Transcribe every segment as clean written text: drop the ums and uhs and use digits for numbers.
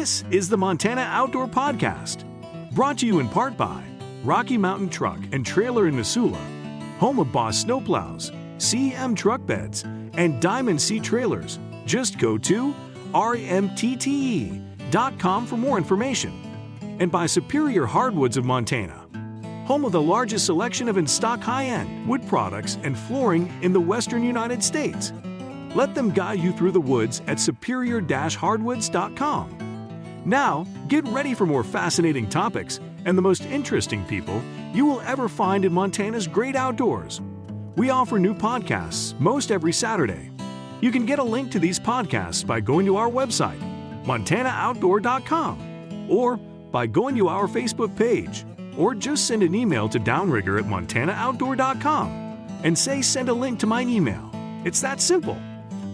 This is the Montana Outdoor Podcast, brought to you in part by Rocky Mountain Truck and Trailer in Missoula, home of Boss Snowplows, CM Truck Beds, and Diamond Sea Trailers. Just go to rmtte.com for more information. And by Superior Hardwoods of Montana, home of the largest selection of in-stock high-end wood products and flooring in the western United States. Let them guide you through the woods at superior-hardwoods.com. Now, get ready for more fascinating topics and the most interesting people you will ever find in Montana's great outdoors. We offer new podcasts most every Saturday. You can get a link to these podcasts by going to our website, montanooutdoor.com, or by going to our Facebook page, or just send an email to Downrigger at montanooutdoor.com and say send a link to my email. It's that simple.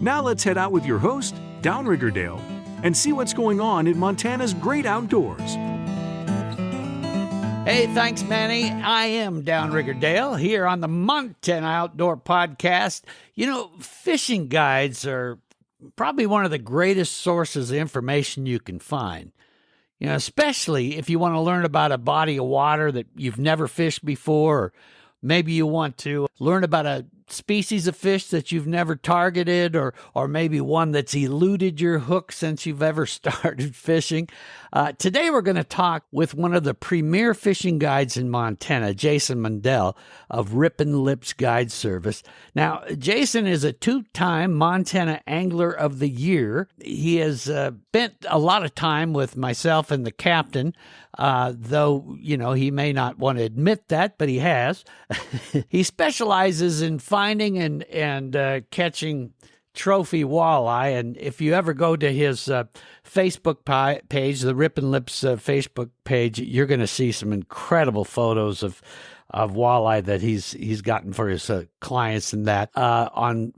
Now let's head out with your host, Downrigger Dale, and see what's going on in Montana's great outdoors. Hey, thanks, Manny. I am Downrigger Dale here on the Montana Outdoor Podcast. You know, fishing guides are probably one of the greatest sources of information you can find. You know, especially if you want to learn about a body of water that you've never fished before, or maybe you want to learn about a species of fish that you've never targeted, or maybe one that's eluded your hook since you've ever started fishing. Today we're going to talk with one of the premier fishing guides in Montana, Jason Mundel of Ripp'n Lipps Guide Service. Now, Jason is a two-time Montana Angler of the Year. He has spent a lot of time with myself and the Captain, though, you know, he may not want to admit that, but he has. He specializes in finding and catching trophy walleye, and if you ever go to his Facebook page, the Ripp'n Lipps Facebook page, you're going to see some incredible photos of walleye that he's gotten for his clients, and that on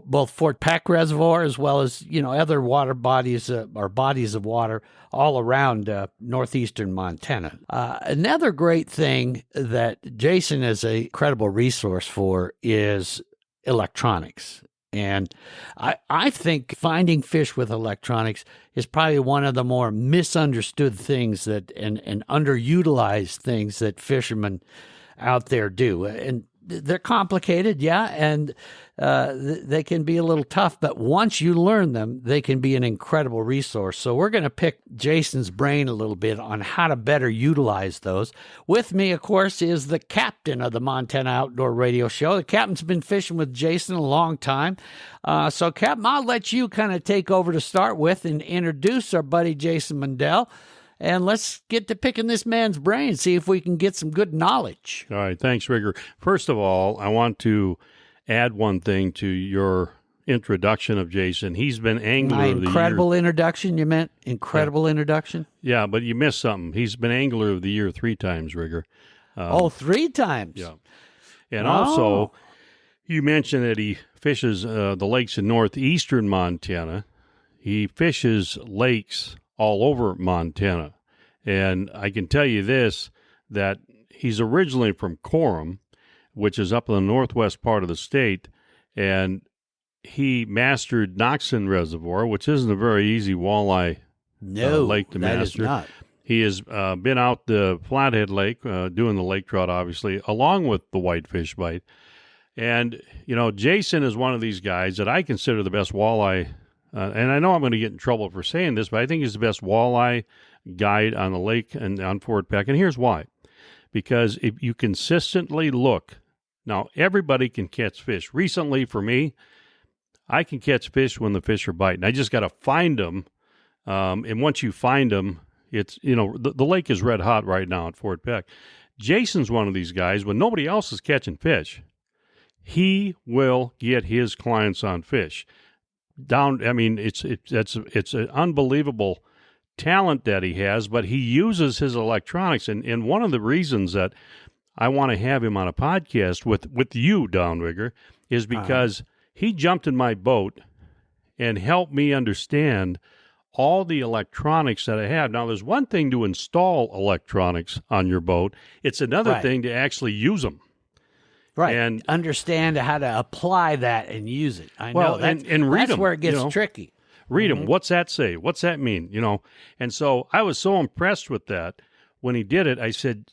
both Fort Peck Reservoir as well as, you know, other water bodies or bodies of water all around northeastern Montana. Another great thing that Jason is a credible resource for is electronics. And I think finding fish with electronics is probably one of the more misunderstood things that and underutilized things that fishermen out there do. And they're complicated, yeah, and they can be a little tough, but once you learn them, they can be an incredible resource. So we're going to pick Jason's brain a little bit on how to better utilize those. With me, of course, is the captain of the Montana Outdoor Radio Show. The captain's been fishing with Jason a long time. So, Captain, I'll let you kind of take over to start with and introduce our buddy Jason Mundel. And let's get to picking this man's brain, see if we can get some good knowledge. All right. Thanks, Rigger. First of all, I want to add one thing to your introduction of Jason. He's been Angler of the Year. Incredible introduction, you meant? Incredible introduction? Yeah, but you missed something. He's been Angler of the Year 3 times, Rigger. 3 times? Yeah. And also, you mentioned that he fishes the lakes in northeastern Montana. He fishes lakes all over Montana. And I can tell you this, that he's originally from Coram, which is up in the northwest part of the state, and he mastered Noxon Reservoir, which isn't a very easy walleye lake to master. That is not. He has been out the Flathead Lake, doing the lake trout, obviously, along with the whitefish bite. And, you know, Jason is one of these guys that I consider the best walleye. And I know I'm going to get in trouble for saying this, but I think he's the best walleye guide on the lake and on Fort Peck. And here's why. Because if you consistently look, now everybody can catch fish. Recently, for me, I can catch fish when the fish are biting. I just got to find them. And once you find them, it's, you know, the lake is red hot right now at Fort Peck. Jason's one of these guys, when nobody else is catching fish, he will get his clients on fish. It's an unbelievable talent that he has, but he uses his electronics. And one of the reasons that I want to have him on a podcast with you, Downrigger, is because he jumped in my boat and helped me understand all the electronics that I have. Now, there's one thing to install electronics on your boat. It's another thing to actually use them. Right, and understand how to apply that and use it. I know and read that's them, where it gets you know. tricky. Read them. What's that say? What's that mean? And so I was so impressed with that. When he did it, I said,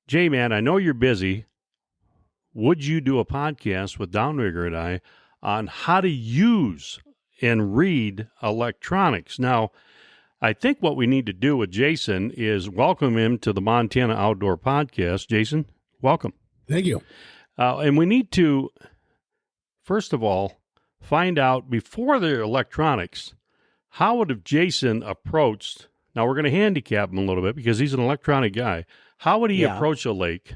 Jay, man, I know you're busy. Would you do a podcast with Downrigger and I on how to use and read electronics? Now, I think what we need to do with Jason is welcome him to the Montana Outdoor Podcast. Jason, welcome. Thank you. And we need to, first of all, find out before the electronics, how would have Jason approached, now we're going to handicap him a little bit because he's an electronic guy. How would he approach a lake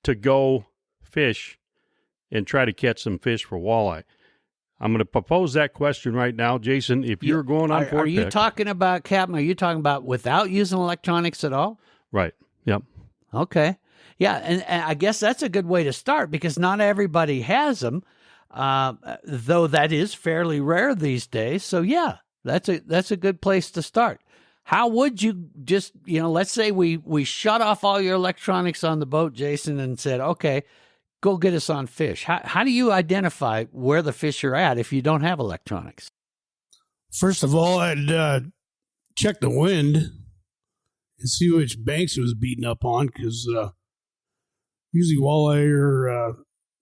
to go fish and try to catch some fish for walleye? I'm going to propose that question right now. Jason, if you're going on Fort Are you Peck, talking about, Captain, are you talking about without using electronics at all? right, yep. Okay. Yeah, and I guess that's a good way to start because not everybody has them, though that is fairly rare these days. So, yeah, that's a good place to start. How would you just, let's say we shut off all your electronics on the boat, Jason, and said, okay, go get us on fish. How do you identify where the fish are at if you don't have electronics? First of all, I'd check the wind and see which banks it was beating up on because usually walleye are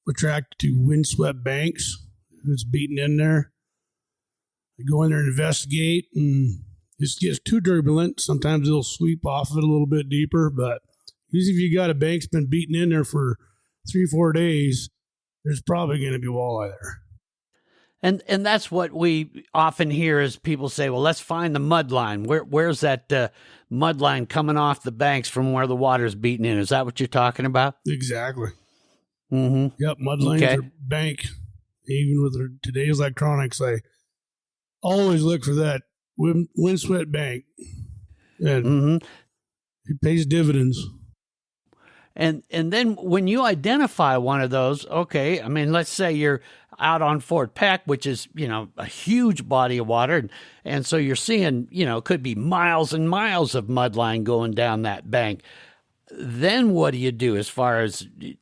attracted to windswept banks. If it's beating in there, I go in there and investigate, and if it gets too turbulent, sometimes it'll sweep off of it a little bit deeper, but usually if you got a bank's been beaten in there for 3-4 days, there's probably going to be walleye there. And that's what we often hear is people say, well, let's find the mud line. Where's that mud line coming off the banks from where the water's beating in? Is that what you're talking about? Exactly. Mm-hmm. Yep, mud lines are bank. Even with today's electronics, I always look for that windswept bank. And it pays dividends. And then when you identify one of those, okay, I mean, let's say you're out on Fort Peck, which is, a huge body of water. And so you're seeing, could be miles and miles of mud line going down that bank. Then what do you do as far as, do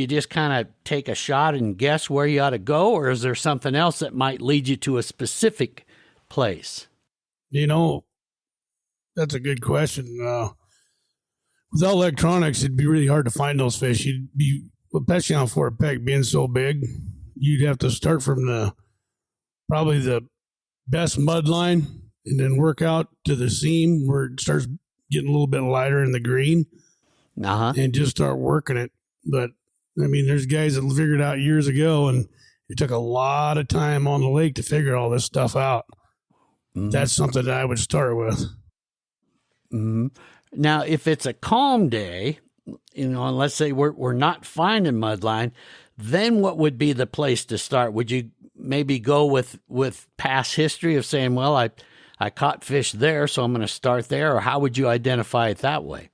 you just kind of take a shot and guess where you ought to go? Or is there something else that might lead you to a specific place? That's a good question. Without electronics, it'd be really hard to find those fish. Especially on Fort Peck being so big, you'd have to start from probably the best mud line and then work out to the seam where it starts getting a little bit lighter in the green and just start working it. But, I mean, there's guys that figured it out years ago, and it took a lot of time on the lake to figure all this stuff out. Mm-hmm. That's something that I would start with. Mm-hmm. Now, if it's a calm day, and let's say we're not finding mudline, then what would be the place to start? Would you maybe go with past history of saying, well, I caught fish there, so I'm going to start there? Or how would you identify it that way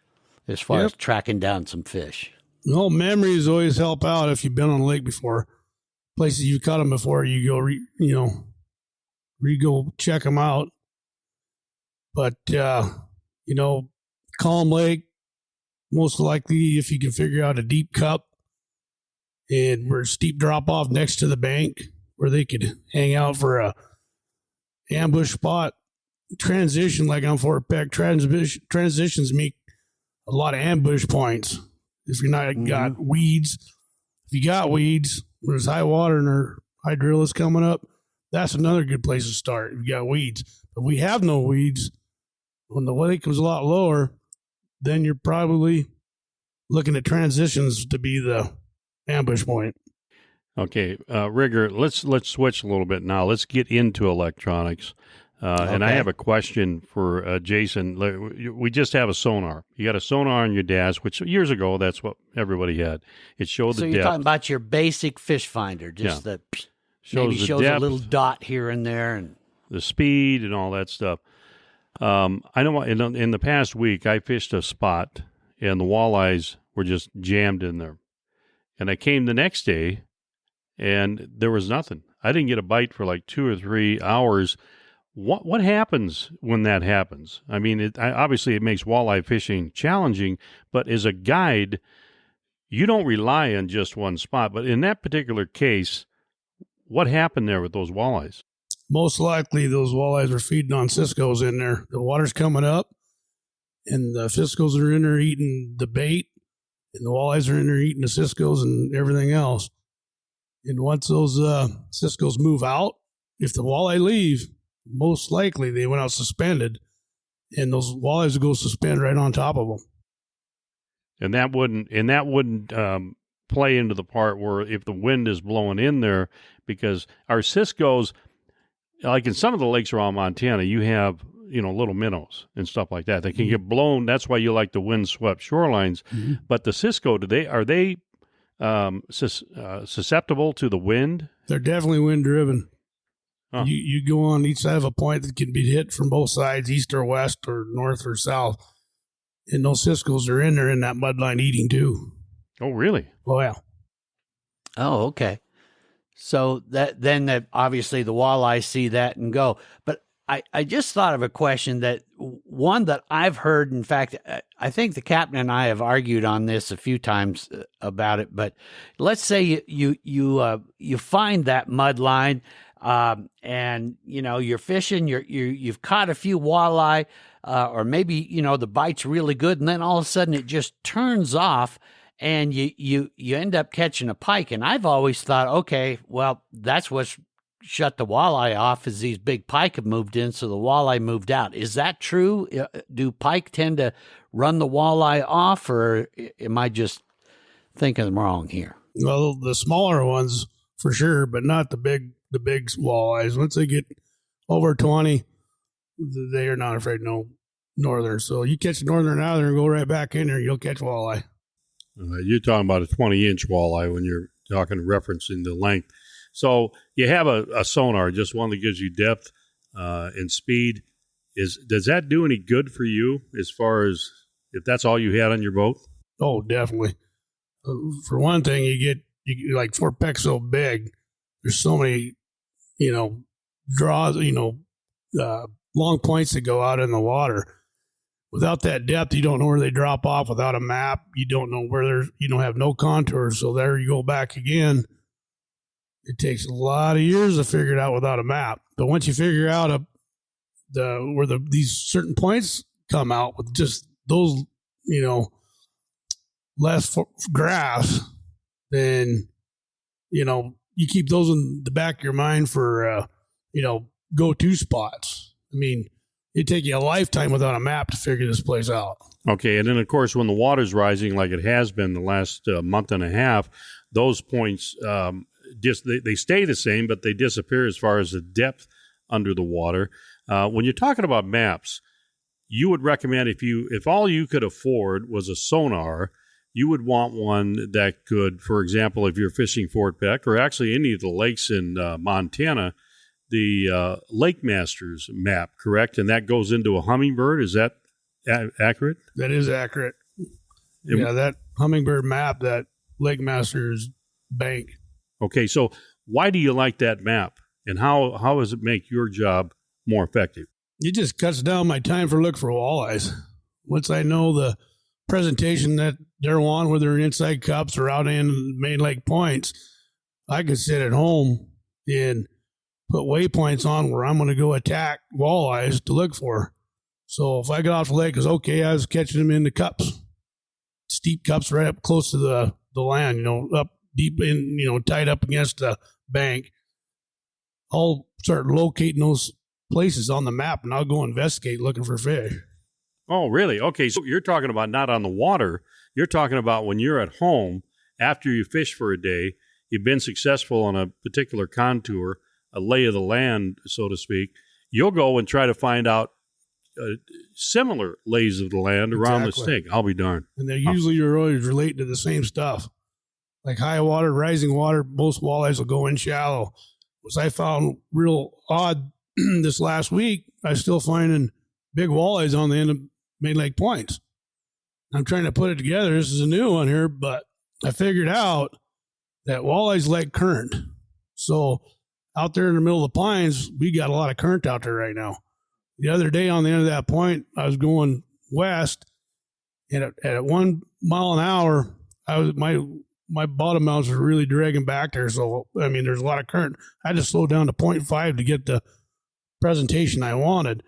as far as tracking down some fish? Well, memories always help out if you've been on a lake before. Places you've caught them before, you go check them out. But, calm lake, most likely if you can figure out a deep cup and where steep drop off next to the bank where they could hang out for a ambush spot. Transition, like on Fort Peck, transitions make a lot of ambush points. If you're not got weeds, if you got weeds, there's high water and our hydrilla is coming up, that's another good place to start if you got weeds. But we have no weeds. When the lake was a lot lower, then you're probably looking at transitions to be the ambush point. Okay, Rigger, let's switch a little bit now. Let's get into electronics. And I have a question for Jason. We just have a sonar. You got a sonar on your dash, which years ago, that's what everybody had. It showed the depth. So you're talking about your basic fish finder, just that shows a little dot here and there. And the speed and all that stuff. I know in the past week, I fished a spot, and the walleyes were just jammed in there. And I came the next day, and there was nothing. I didn't get a bite for like 2 or 3 hours. What happens when that happens? I mean, obviously it makes walleye fishing challenging, but as a guide, you don't rely on just one spot. But in that particular case, what happened there with those walleyes? most likely those walleyes are feeding on Cisco's in there. The water's coming up, and the Cisco's are in there eating the bait, and the walleyes are in there eating the Cisco's and everything else. And once those Cisco's move out, if the walleye leave, most likely they went out suspended, and those walleyes will go suspend right on top of them. And that wouldn't play into the part where if the wind is blowing in there, because our Cisco's, like in some of the lakes around Montana, you have, little minnows and stuff like that. They can get blown. That's why you like the wind-swept shorelines. Mm-hmm. But the Cisco, are they susceptible to the wind? They're definitely wind-driven. Huh. You go on each side of a point that can be hit from both sides, east or west or north or south. And those Cisco's are in there in that mudline eating too. Oh, really? Oh, yeah. Oh, okay. So then obviously the walleye see that and go. But I just thought of a question one that I've heard. In fact, I think the captain and I have argued on this a few times about it. But let's say you find that mud line, and you're fishing. You've caught a few walleye, or maybe the bite's really good, and then all of a sudden it just turns off. And you end up catching a pike. And I've always thought, okay, well, that's what's shut the walleye off, is these big pike have moved in, so the walleye moved out. Is that true? Do pike tend to run the walleye off, or am I just thinking wrong here? Well, the smaller ones for sure, but not the big walleyes. Once they get over 20, they are not afraid no northern. So you catch a northern out there and go right back in there, you'll catch walleye. You're talking about a 20-inch walleye when you're talking referencing the length. So you have a sonar, just one that gives you depth and speed. Does that do any good for you as far as if that's all you had on your boat? Oh, definitely. For one thing, you like Fort Peck's so big. There's so many, draws, long points that go out in the water. Without that depth, you don't know where they drop off. Without a map, you don't know where you don't have no contours. So there you go back again. It takes a lot of years to figure it out without a map. But once you figure out where these certain points come out with just those, less grass, then, you keep those in the back of your mind for, go-to spots. I mean, it'd take you a lifetime without a map to figure this place out. Okay, and then, of course, when the water's rising like it has been the last month and a half, those points they stay the same, but they disappear as far as the depth under the water. When you're talking about maps, you would recommend if all you could afford was a sonar, you would want one that could, for example, if you're fishing Fort Peck or actually any of the lakes in Montana, the Lake Masters map, correct? And that goes into a Humminbird. Is that accurate? That is accurate. Yeah, that Humminbird map, that Lake Masters bank. Okay, so why do you like that map? And how does it make your job more effective? It just cuts down my time for look for walleyes. Once I know the presentation that they're on, whether they're inside cups or out in main lake points, I can sit at home and put waypoints on where I'm going to go attack walleyes to look for. So if I get off the lake, it's okay, I was catching them in the cups, steep cups right up close to the land, up deep in, tied up against the bank. I'll start locating those places on the map, and I'll go investigate looking for fish. Oh, really? Okay, so you're talking about not on the water. You're talking about when you're at home, after you fish for a day, you've been successful on a particular contour, a lay of the land, so to speak, you'll go and try to find out similar lays of the land around the snake. I'll be darned. And they're usually always relating to the same stuff. Like high water, rising water, most walleyes will go in shallow. Which I found real odd this last week, I was still finding big walleyes on the end of main lake points. I'm trying to put it together. This is a new one here, but I figured out that walleyes like current. So out there in the middle of the pines, we got a lot of current out there right now. The other day on the end of that point, I was going west, and at 1 mile an hour, my bottom mounts were really dragging back there. So, I mean, there's a lot of current. I had to slow down to 0.5 to get the presentation I wanted.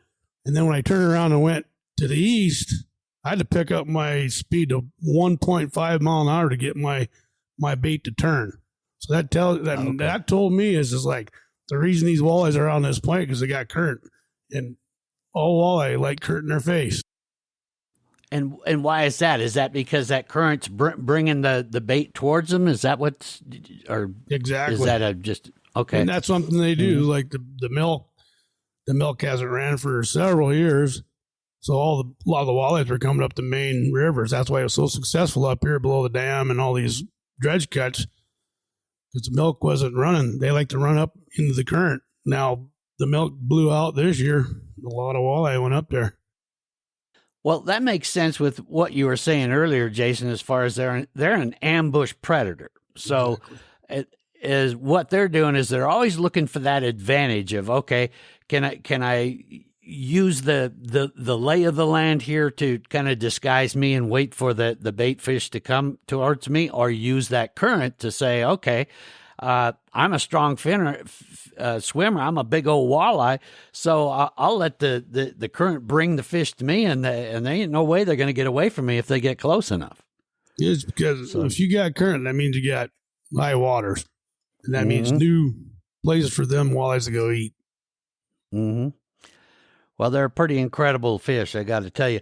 And then when I turned around and went to the east, I had to pick up my speed to 1.5 mile an hour to get my bait to turn. So that that told me is like the reason these walleyes are on this point because they got current, and all walleye like current in their face. And why is that? Is that because that current's bringing the bait towards them? Is that what's, or exactly? Is that just okay? And that's something they do. Mm-hmm. Like the milk hasn't ran for several years. So a lot of the walleyes were coming up the main rivers. That's why it was so successful up here below the dam and all these dredge cuts, because the milk wasn't running. They like to run up into the current. Now the milk blew out this year. A lot of walleye went up there. Well, that makes sense with what you were saying earlier, Jason, as far as they're an ambush predator. So is what they're doing is they're always looking for that advantage of, okay, can I use the lay of the land here to kind of disguise me and wait for the bait fish to come towards me, or use that current to say, okay, I'm a strong swimmer. I'm a big old walleye, so I'll let the current bring the fish to me, and they ain't no way they're going to get away from me if they get close enough. It's because if you got current, that means you got high waters, and that means new places for them walleyes to go eat. Mm-hmm. Well, they're a pretty incredible fish, I got to tell you.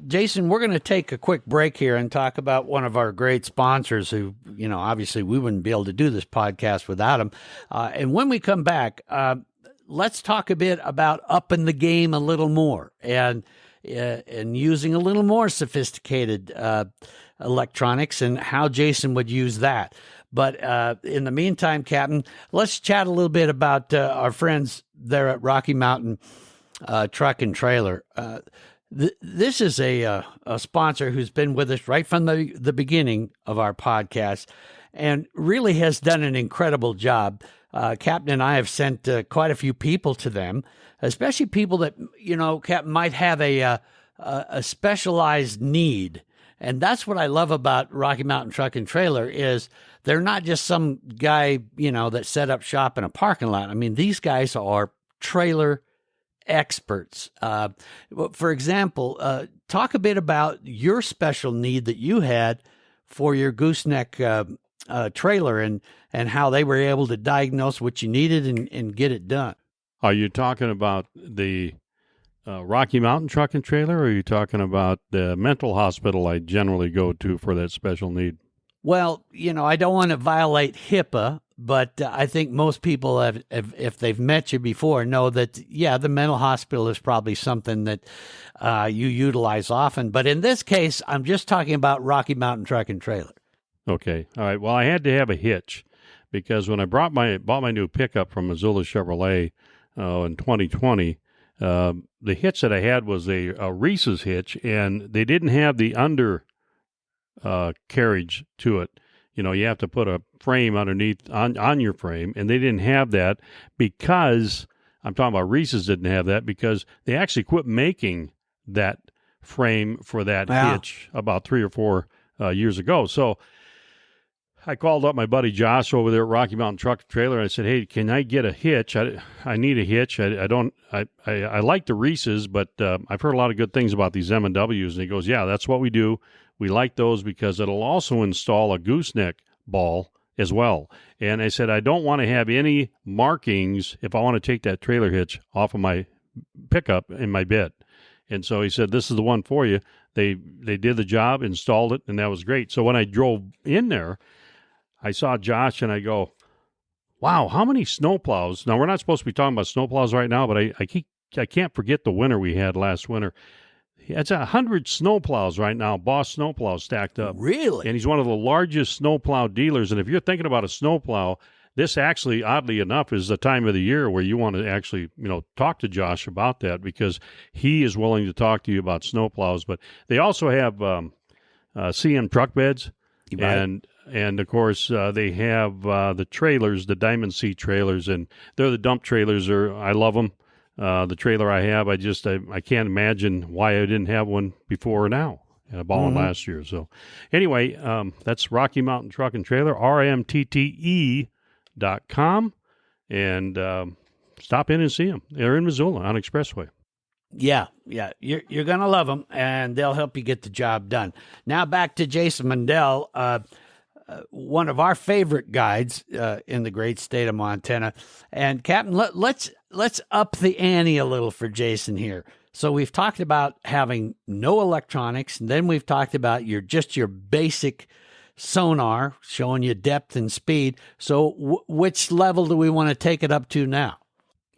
Jason, we're going to take a quick break here and talk about one of our great sponsors who, obviously we wouldn't be able to do this podcast without them. And when we come back, let's talk a bit about upping the game a little more and using a little more sophisticated electronics and how Jason would use that. But in the meantime, Captain, let's chat a little bit about our friends there at Rocky Mountain Truck and Trailer. This is a sponsor who's been with us right from the beginning of our podcast and really has done an incredible job. Captain and I have sent quite a few people to them, especially people that, Captain, might have a specialized need. And that's what I love about Rocky Mountain Truck and Trailer is they're not just some guy, that set up shop in a parking lot. I mean, these guys are trailer experts. For example, talk a bit about your special need that you had for your gooseneck trailer and how they were able to diagnose what you needed and get it done. Are you talking about the Rocky Mountain Truck and Trailer, or are you talking about the mental hospital I generally go to for that special need? Well, I don't want to violate HIPAA, but I think most people have, if they've met you before, know that, the mental hospital is probably something that you utilize often. But in this case, I'm just talking about Rocky Mountain Truck and Trailer. Okay. All right. Well, I had to have a hitch because when I bought my new pickup from Missoula Chevrolet in 2020, the hitch that I had was a Reese's hitch, and they didn't have the under carriage to it. You have to put a frame underneath on your frame, and they didn't have that because I'm talking about Reese's didn't have that because they actually quit making that frame for that hitch about 3 or 4 years ago. So I called up my buddy Josh over there at Rocky Mountain Truck and Trailer, and I said, "Hey, can I get a hitch? I need a hitch. I like the Reese's, but I've heard a lot of good things about these M&Ws." And he goes, "Yeah, that's what we do. We like those because it'll also install a gooseneck ball as well." And I said, "I don't want to have any markings if I want to take that trailer hitch off of my pickup in my bed." And so he said, "This is the one for you." They did the job, installed it, and that was great. So when I drove in there, I saw Josh and I go, "Wow, how many snowplows?" Now, we're not supposed to be talking about snowplows right now, but I can't forget the winter we had last winter. It's 100 snowplows right now, Boss snowplows stacked up. Really? And he's one of the largest snowplow dealers. And if you're thinking about a snowplow, this actually, oddly enough, is the time of the year where you want to actually, talk to Josh about that because he is willing to talk to you about snowplows. But they also have CM truck beds. And of course, they have the trailers, the Diamond C trailers, and they're the dump trailers. I love them. The trailer I have, I can't imagine why I didn't have one before or now. And I bought one last year. So anyway, that's Rocky Mountain Truck and Trailer, RMTTE.com. And stop in and see them. They're in Missoula on Expressway. Yeah, you're gonna love them, and they'll help you get the job done. Now back to Jason Mundel, one of our favorite guides in the great state of Montana. And Captain, let's up the ante a little for Jason here. So we've talked about having no electronics, and then we've talked about your basic sonar showing you depth and speed. So which level do we want to take it up to now?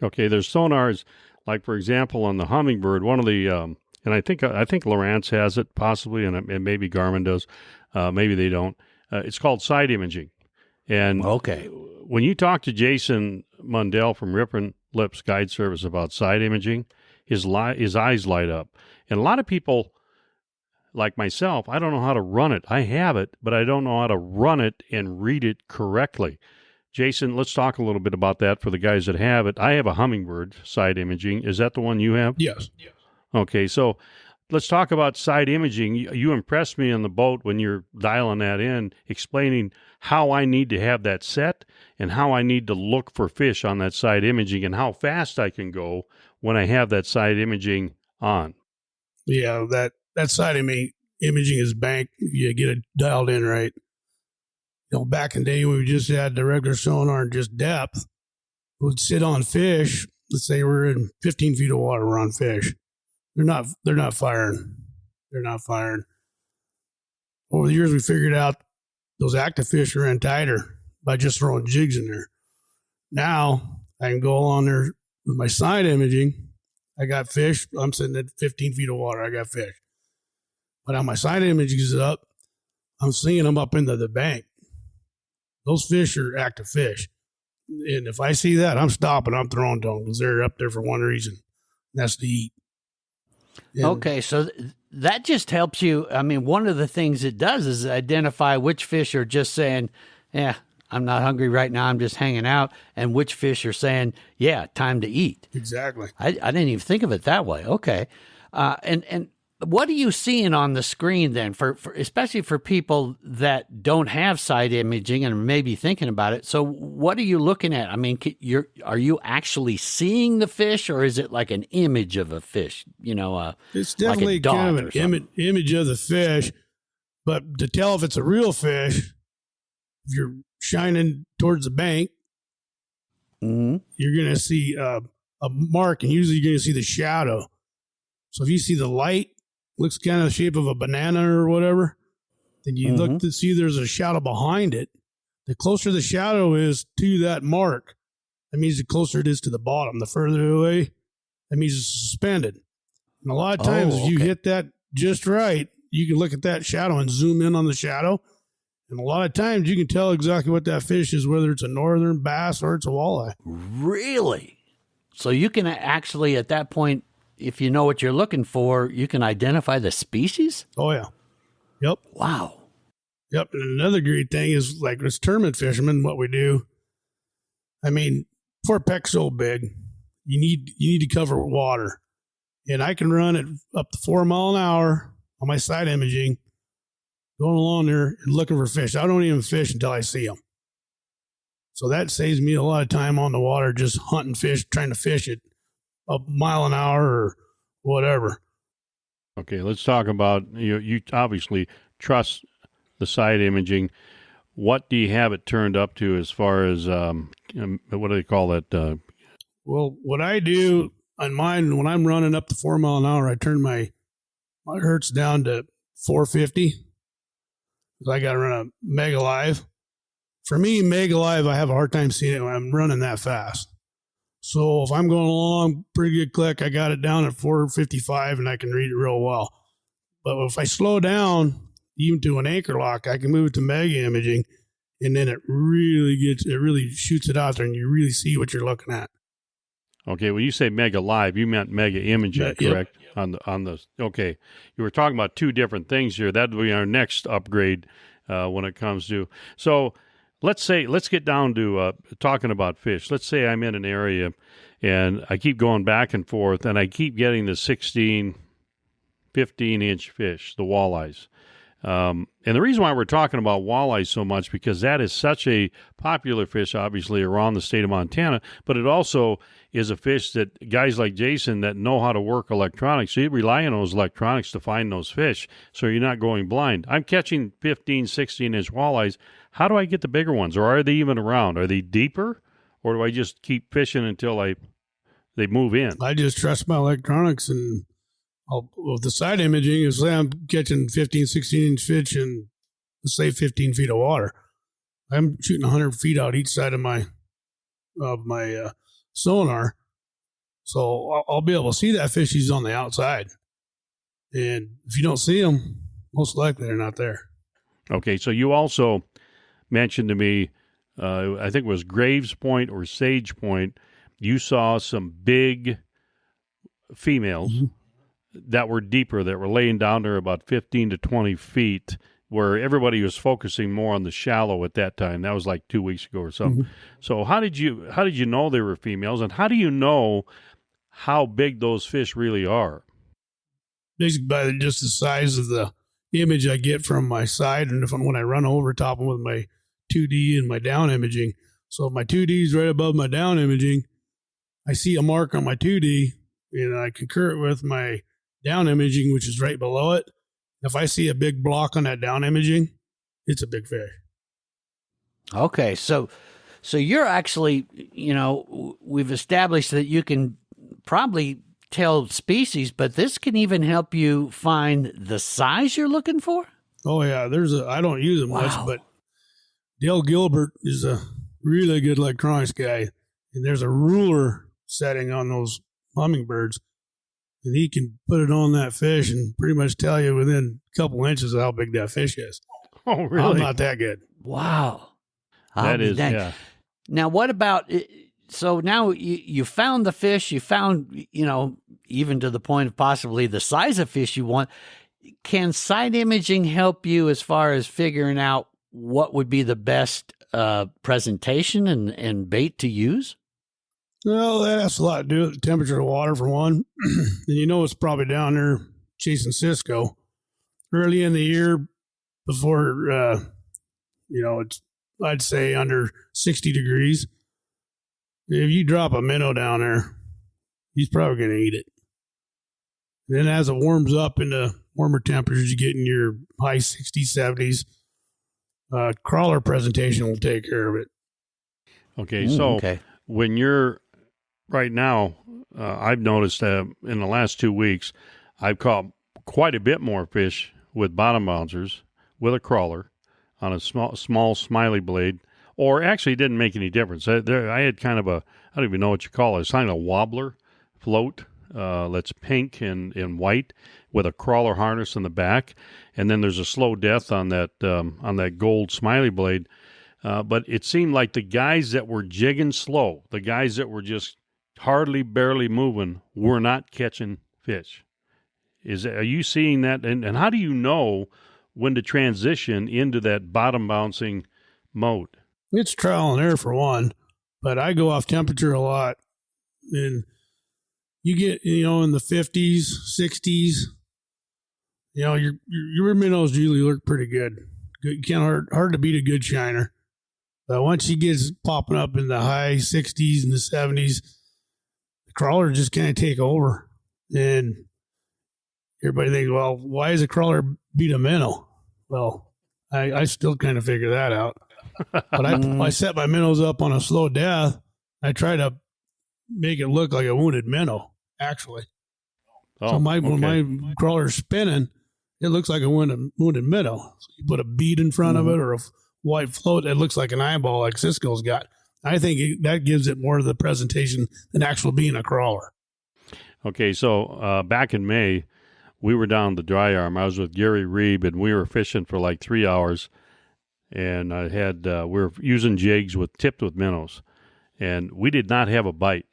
Okay, there's sonars. Like, for example, on the Hummingbird, one of the, and I think Lowrance has it possibly, and maybe Garmin does, maybe they don't. It's called side imaging. And okay, when you talk to Jason Mundel from Ripp'n Lipps Guide Service about side imaging, his eyes light up. And a lot of people, like myself, I don't know how to run it. I have it, but I don't know how to run it and read it correctly. Jason, let's talk a little bit about that for the guys that have it. I have a Hummingbird side imaging. Is that the one you have? Yes. Okay, so let's talk about side imaging. You impressed me on the boat when you're dialing that in, explaining how I need to have that set and how I need to look for fish on that side imaging and how fast I can go when I have that side imaging on. Yeah, that side imaging is bank. You get it dialed in right. Back in the day when we just had the regular sonar and just depth, we'd sit on fish. Let's say we're in 15 feet of water, we're on fish. They're not firing. They're not firing. Over the years, we figured out those active fish are in tighter by just throwing jigs in there. Now I can go on there with my side imaging. I got fish. I'm sitting at 15 feet of water. I got fish. But on my side imaging is up, I'm seeing them up into the bank. Those fish are active fish. And if I see that, I'm stopping. I'm throwing to them because they're up there for one reason. And that's to eat. And okay, so that just helps you. I mean, one of the things it does is identify which fish are just saying, yeah, I'm not hungry right now, I'm just hanging out, and which fish are saying, yeah, time to eat. Exactly. I didn't even think of it that way. Okay. And what are you seeing on the screen then, for especially for people that don't have side imaging and maybe thinking about it? So what are you looking at? I mean, are you actually seeing the fish, or is it like an image of a fish? It's definitely like kind of an image of the fish. But to tell if it's a real fish, if you're shining towards the bank, mm-hmm. you're going to see a mark, and usually you're going to see the shadow. So if you see the light, looks kind of the shape of a banana or whatever, then you look to see there's a shadow behind it. The closer the shadow is to that mark, that means the closer it is to the bottom. The further away, that means it's suspended. And a lot of times if you hit that just right, you can look at that shadow and zoom in on the shadow. And a lot of times you can tell exactly what that fish is, whether it's a northern bass or it's a walleye. Really? So you can actually, at that point, if you know what you're looking for, you can identify the species? Oh, yeah. Yep. Wow. Yep. And another great thing is, like, as tournament fishermen, what we do, I mean, for a peck so big, you need to cover water. And I can run it up to 4 miles an hour on my side imaging, going along there and looking for fish. I don't even fish until I see them. So that saves me a lot of time on the water, just hunting fish, trying to fish it a mile an hour or whatever. Okay, let's talk about, you obviously trust the side imaging. What do you have it turned up to as far as, what do they call that? Well, what I do on mine, when I'm running up to 4 mile an hour, I turn my hertz down to 450. I got to run a Mega Live. For me, Mega Live, I have a hard time seeing it when I'm running that fast. So if I'm going along pretty good click, I got it down at 455 and I can read it real well. But if I slow down, even to an anchor lock, I can move it to mega imaging, and then it really shoots it out there, and you really see what you're looking at. Okay, when you say Mega Live, you meant Mega Imaging, correct? Yep. On the okay, you were talking about two different things here. That would be our next upgrade when it comes to. So let's get down to talking about fish. Let's say I'm in an area and I keep going back and forth, and I keep getting the 16, 15-inch fish, the walleyes. And the reason why we're talking about walleye so much, because that is such a popular fish, obviously, around the state of Montana, but it also is a fish that guys like Jason that know how to work electronics, so you rely on those electronics to find those fish, so you're not going blind. I'm catching 15, 16-inch walleyes. How do I get the bigger ones, or are they even around? Are they deeper, or do I just keep fishing until they move in? I just trust my electronics, and with the side imaging, is say I'm catching 15, 16-inch fish in, let's say, 15 feet of water. I'm shooting 100 feet out each side of my sonar, so I'll be able to see that fish. He's on the outside, and if you don't see him, most likely they're not there. Okay, so you also mentioned to me, I think it was Graves Point or Sage Point, you saw some big females that were deeper, that were laying down there about 15 to 20 feet, where everybody was focusing more on the shallow at that time. That was like 2 weeks ago or something. So how did you know they were females, and how do you know how big those fish really are? Basically, by just the size of the image I get from my side, and when I run over top them with my 2D and my down imaging. So if my 2D is right above my down imaging, I see a mark on my 2D, and I concur it with my down imaging, which is right below it. If I see a big block on that down imaging, it's a big fish. Okay, so you're actually, we've established that you can probably tell species, but this can even help you find the size you're looking for? Oh, yeah. I don't use it much, but Dale Gilbert is a really good electronics guy, and there's a ruler setting on those hummingbirds, and he can put it on that fish and pretty much tell you within a couple inches of how big that fish is. Oh, really? I'm not that good. Wow. That is, yeah. Now, what about, so now you found the fish, you found, even to the point of possibly the size of fish you want. Can side imaging help you as far as figuring out what would be the best presentation and bait to use? Well, that has a lot to do with the temperature of the water, for one. And it's probably down there chasing Cisco. Early in the year, before, it's, I'd say, under 60 degrees. If you drop a minnow down there, he's probably going to eat it. Then as it warms up into warmer temperatures, you get in your high 60s, 70s. Crawler presentation will take care of it. Okay, so when you're right now, I've noticed that in the last 2 weeks, I've caught quite a bit more fish with bottom bouncers with a crawler on a small smiley blade, or actually it didn't make any difference. I had kind of I don't even know what you call it. It's kind of a wobbler float that's pink and white with a crawler harness in the back, and then there's a slow death on that gold smiley blade. But it seemed like the guys that were jigging slow, the guys that were just hardly, barely moving, were not catching fish. Are you seeing that? And how do you know when to transition into that bottom bouncing mode? It's trial and error, for one, but I go off temperature a lot. And you get, in the 50s, 60s, your minnows usually look pretty good. Hard to beat a good shiner. But once she gets popping up in the high 60s and the 70s, the crawler just kind of take over. And everybody thinks, well, why does a crawler beat a minnow? Well, I still kind of figure that out. But I set my minnows up on a slow death. I try to make it look like a wounded minnow, actually. Oh, so when my crawler's spinning, it looks like a wounded minnow. So you put a bead in front of it or a white float that looks like an eyeball like Cisco's got. I think that gives it more of the presentation than actual being a crawler. Okay, so back in May, we were down the dry arm. I was with Gary Reeb, and we were fishing for like 3 hours. And we were using jigs tipped with minnows, and we did not have a bite.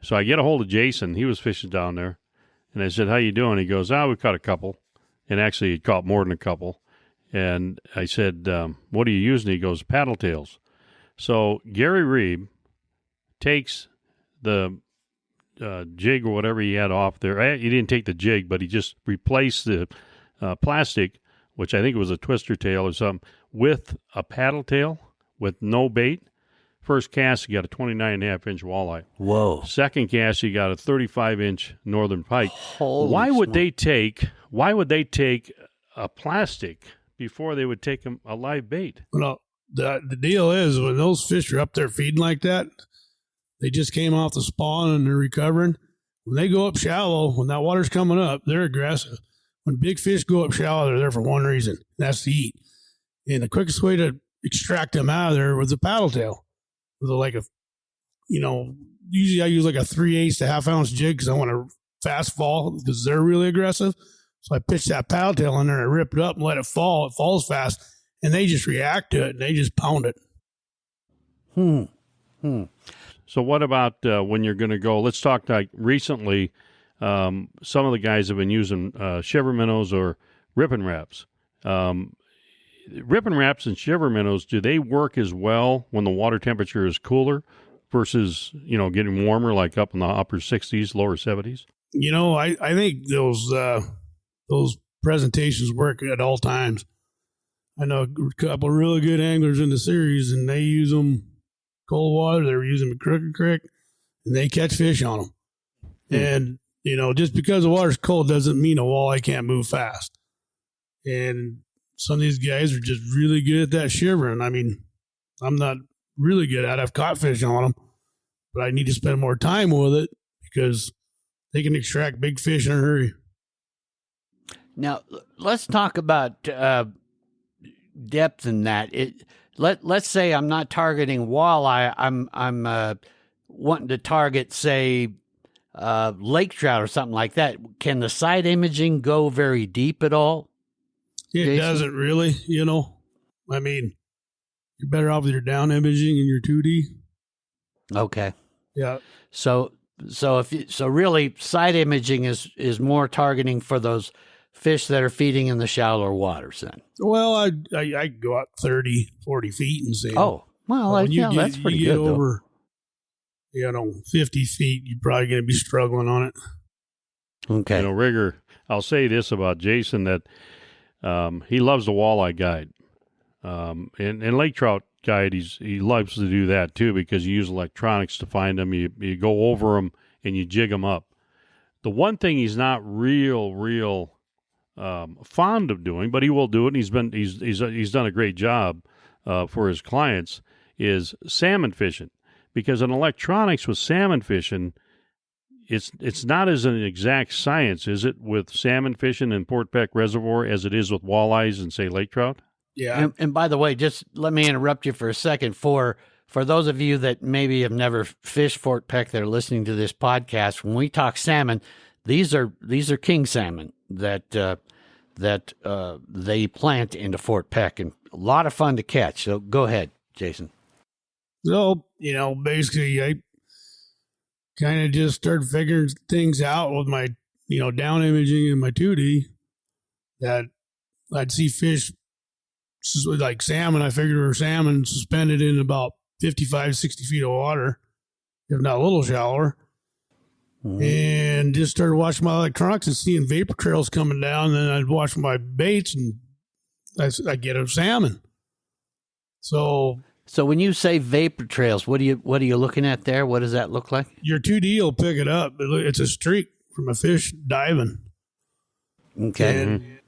So I get a hold of Jason. He was fishing down there, and I said, "How you doing?" He goes, "We caught a couple," and actually he caught more than a couple. And I said, "What are you using?" He goes, "Paddle tails." So Gary Reeb takes the jig or whatever he had off there. He didn't take the jig, but he just replaced the plastic which I think it was a twister tail or something, with a paddle tail with no bait. First cast, you got a 29.5-inch walleye. Whoa. Second cast, you got a 35-inch northern pike. Holy Why would smoke. they take a plastic before they would take a live bait? Well, the deal is when those fish are up there feeding like that, they just came off the spawn and they're recovering. When they go up shallow, when that water's coming up, they're aggressive. When big fish go up shallow, they're there for one reason, and that's to eat. And the quickest way to extract them out of there was a paddle tail. With usually I use like a 3/8 to half-ounce jig because I want to fast fall because they're really aggressive. So I pitch that paddle tail in there and I rip it up and let it fall. It falls fast, and they just react to it and they just pound it. So what about when you're going to go? Let's talk like recently. Some of the guys have been using shiver minnows or Ripp'n Wraps. Ripp'n Wraps and shiver minnows, do they work as well when the water temperature is cooler versus getting warmer, like up in the upper 60s, lower 70s? I think those presentations work at all times. I know a couple of really good anglers in the series, and they use them cold water. They were using them at Crooked Creek, and they catch fish on them. And just because the water's cold doesn't mean a walleye can't move fast. And some of these guys are just really good at that shivering. I mean, I'm not really good at it. I've caught fish on them, but I need to spend more time with it because they can extract big fish in a hurry. Now, let's talk about depth in that. Let's say I'm not targeting walleye. I'm wanting to target, say, lake trout or something like that. Can the side imaging go very deep at all? It Jason? doesn't really, I mean, you're better off with your down imaging and your 2D. Okay. Yeah. So really side imaging is more targeting for those fish that are feeding in the shallower waters then. Well, I go out 30, 40 feet and say, oh, well, that's pretty good over, 50 feet, you're probably going to be struggling on it. Okay. Rigger, I'll say this about Jason, that he loves the walleye guide. And lake trout guide, he loves to do that too because you use electronics to find them. You go over them and you jig them up. The one thing he's not real fond of doing, but he will do it, and he's done a great job for his clients, is salmon fishing. Because in electronics with salmon fishing, it's not as an exact science, is it, with salmon fishing in Fort Peck Reservoir as it is with walleyes and, say, lake trout? Yeah. And by the way, just let me interrupt you for a second. For those of you that maybe have never fished Fort Peck that are listening to this podcast, when we talk salmon, these are king salmon that they plant into Fort Peck, and a lot of fun to catch. So go ahead, Jason. So, basically I kind of just started figuring things out with my, down imaging and my 2D, that I'd see fish like salmon. I figured there were salmon suspended in about 55, 60 feet of water, if not a little shallower. And just started watching my electronics and seeing vapor trails coming down. And then I'd watch my baits and I get a salmon. So when you say vapor trails, what are you looking at there? What does that look like? Your 2D will pick it up. It's a streak from a fish diving. Okay. And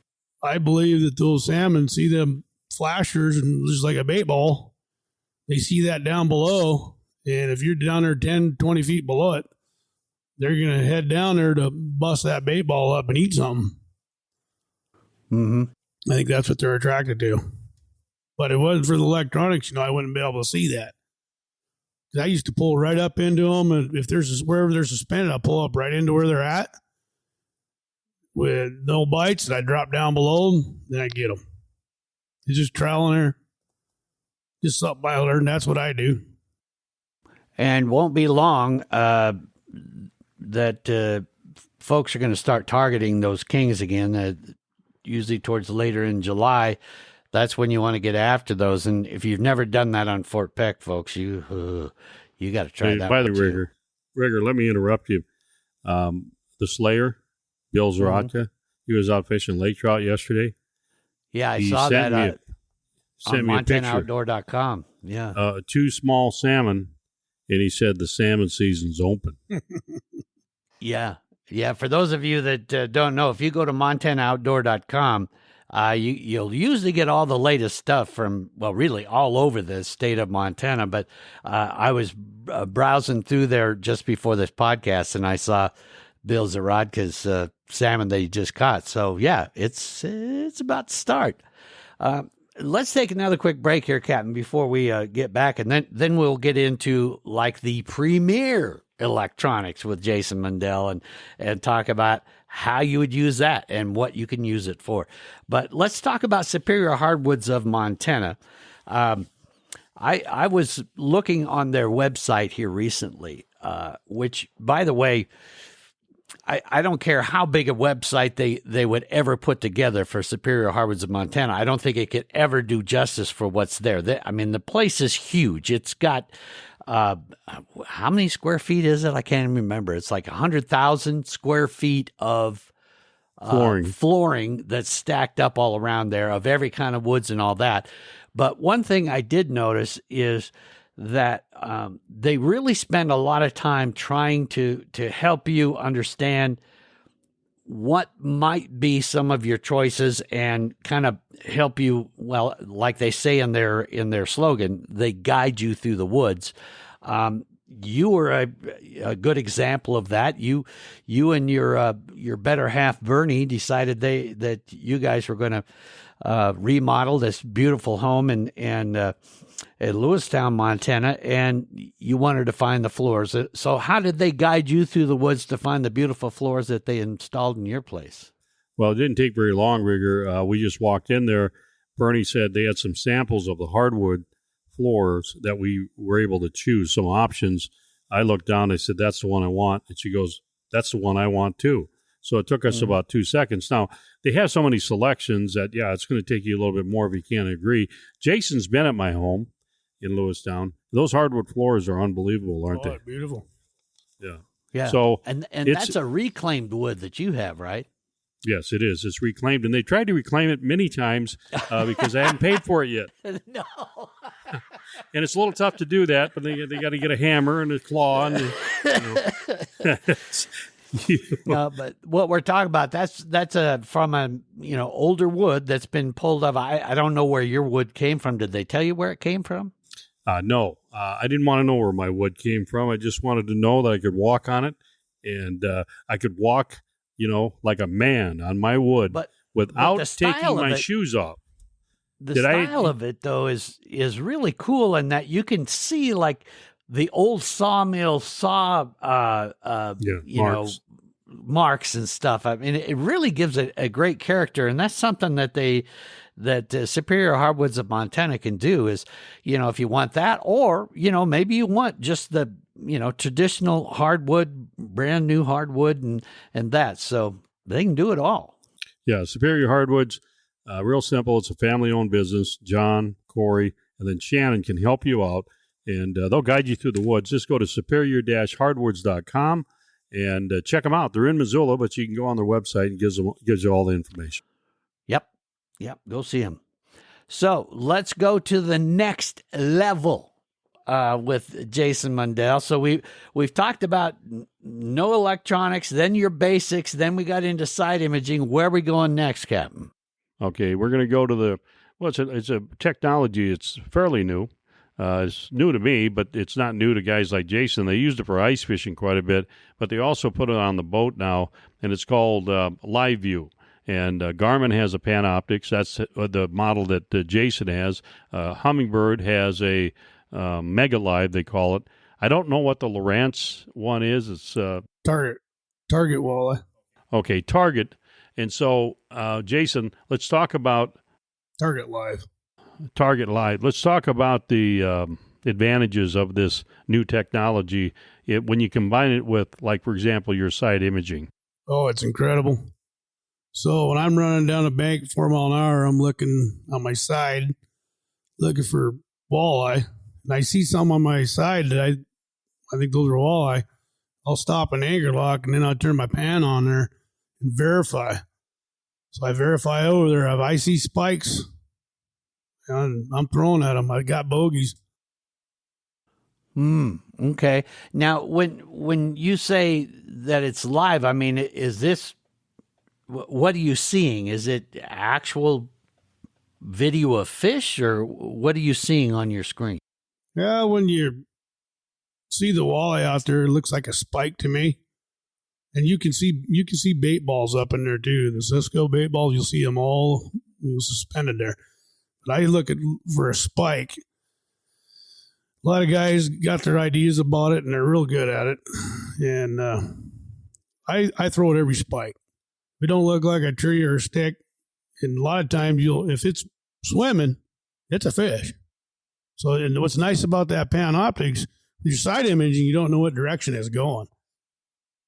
I believe that those salmon see them flashers and just like a bait ball, they see that down below. And if you're down there 10, 20 feet below it, they're going to head down there to bust that bait ball up and eat something. Mm-hmm. I think that's what they're attracted to. But it wasn't for the electronics, I wouldn't be able to see that. I used to pull right up into them, and if wherever they're suspended, I'll pull up right into where they're at with no bites, and I drop down below them, then I get them. It's just trial and error. Just something I learned. That's what I do. And won't be long that folks are going to start targeting those kings again, usually towards later in July. That's when you want to get after those. And if you've never done that on Fort Peck, folks, you got to try that. By the way, Rigger, let me interrupt you. The Slayer, Bill Zaratka, he was out fishing lake trout yesterday. Yeah, I He saw sent that sent on me a picture. MontanaOutdoor.com. Yeah. 2 small salmon, and he said the salmon season's open. Yeah. Yeah. For those of you that don't know, if you go to MontanaOutdoor.com, you'll usually get all the latest stuff from, well, really all over the state of Montana. But I was browsing through there just before this podcast, and I saw Bill Zarodka's salmon that he just caught. So, yeah, it's about to start. Let's take another quick break here, Captain, before we get back, and then we'll get into like the premier electronics with Jason Mundel and talk about how you would use that and what you can use it for. But let's talk about Superior Hardwoods of Montana. I was looking on their website here recently, which, by the way, I don't care how big a website they would ever put together for Superior Hardwoods of Montana. I don't think it could ever do justice for what's there. I mean, the place is huge. It's got, how many square feet is it? I can't even remember. It's like 100,000 square feet of flooring that's stacked up all around there of every kind of woods and all that. But one thing I did notice is that they really spend a lot of time trying to help you understand what might be some of your choices and kind of help you, well, like they say in their slogan, they guide you through the woods. You were a good example of that. You and your better half, Bernie, decided that you guys were going to remodel this beautiful home in at Lewistown, Montana, and you wanted to find the floors. So how did they guide you through the woods to find the beautiful floors that they installed in your place? Well, it didn't take very long, Rigger. We just walked in there. Bernie said they had some samples of the hardwood floors that we were able to choose, some options. I looked down, I said, that's the one I want. And she goes, that's the one I want too. So it took us about 2 seconds. Now, they have so many selections that, yeah, it's going to take you a little bit more if you can't agree. Jason's been at my home in Lewistown. Those hardwood floors are unbelievable, aren't they? Beautiful. Yeah. Yeah. So and that's a reclaimed wood that you have, right? Yes, it is. It's reclaimed, and they tried to reclaim it many times because I haven't paid for it yet. No. And it's a little tough to do that, but they got to get a hammer and a claw. And, No, but what we're talking about, that's from a older wood that's been pulled up. I don't know where your wood came from. Did they tell you where it came from? No, I didn't want to know where my wood came from. I just wanted to know that I could walk on it, and I could walk, like a man on my wood without taking my shoes off. The style of it, though, is really cool in that you can see like the old sawmill marks and stuff. I mean, it really gives a great character, and that's something that Superior Hardwoods of Montana can do is, if you want that, or, maybe you want just the, traditional hardwood, brand new hardwood and that. So they can do it all. Yeah. Superior Hardwoods, real simple. It's a family owned business. John, Corey, and then Shannon can help you out, and they'll guide you through the woods. Just go to superior-hardwoods.com and check them out. They're in Missoula, but you can go on their website and gives you all the information. Yep, go see him. So let's go to the next level with Jason Mundel. So we've talked about no electronics, then your basics, then we got into side imaging. Where are we going next, Captain? Okay, we're going to go to it's a technology. It's fairly new. It's new to me, but it's not new to guys like Jason. They used it for ice fishing quite a bit, but they also put it on the boat now, and it's called Live View. And Garmin has a Panoptix. That's the model that Jason has. Humminbird has a Mega Live, they call it. I don't know what the Lowrance one is. It's Target walleye. Okay, Target. And so, Jason, let's talk about Target Live. Let's talk about the advantages of this new technology when you combine it with, like, for example, your side imaging. Oh, it's incredible. So when I'm running down a bank 4 mile an hour, I'm looking on my side, looking for walleye, and I see some on my side that I think those are walleye. I'll stop an anchor lock, and then I'll turn my pan on there and verify. So I verify over there. If I see spikes, and I'm throwing at them, I got bogeys. Okay. Now, when you say that it's live, I mean, is this, what are you seeing? Is it actual video of fish, or what are you seeing on your screen? Yeah, when you see the walleye out there, it looks like a spike to me. And you can see bait balls up in there too. The Cisco bait balls, you'll see them all suspended there. But I look for a spike. A lot of guys got their ideas about it, and they're real good at it. And I throw at every spike. If it don't look like a tree or a stick, and a lot of times if it's swimming, it's a fish. So, and what's nice about that pan optics, your side imaging, you don't know what direction it's going.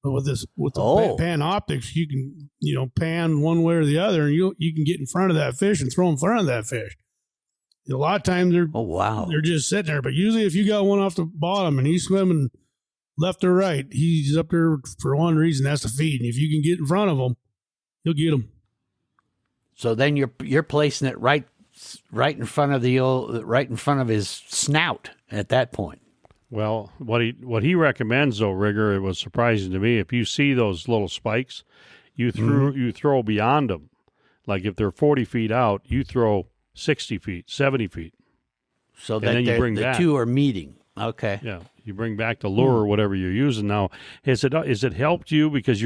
But with the pan optics, you can pan one way or the other, and you can get in front of that fish and throw in front of that fish. A lot of times they're just sitting there. But usually, if you got one off the bottom and he's swimming left or right, he's up there for one reason, that's to feed. And if you can get in front of him, you'll get him. So then you're placing it right in front of his snout at that point. Well, what he recommends, though, Rigger, it was surprising to me. If you see those little spikes, you throw beyond them. Like if they're 40 feet out, you throw 60 feet, 70 feet. So that then you bring the two are meeting. Okay. Yeah, you bring back the lure or whatever you're using. Now, has it helped you? Because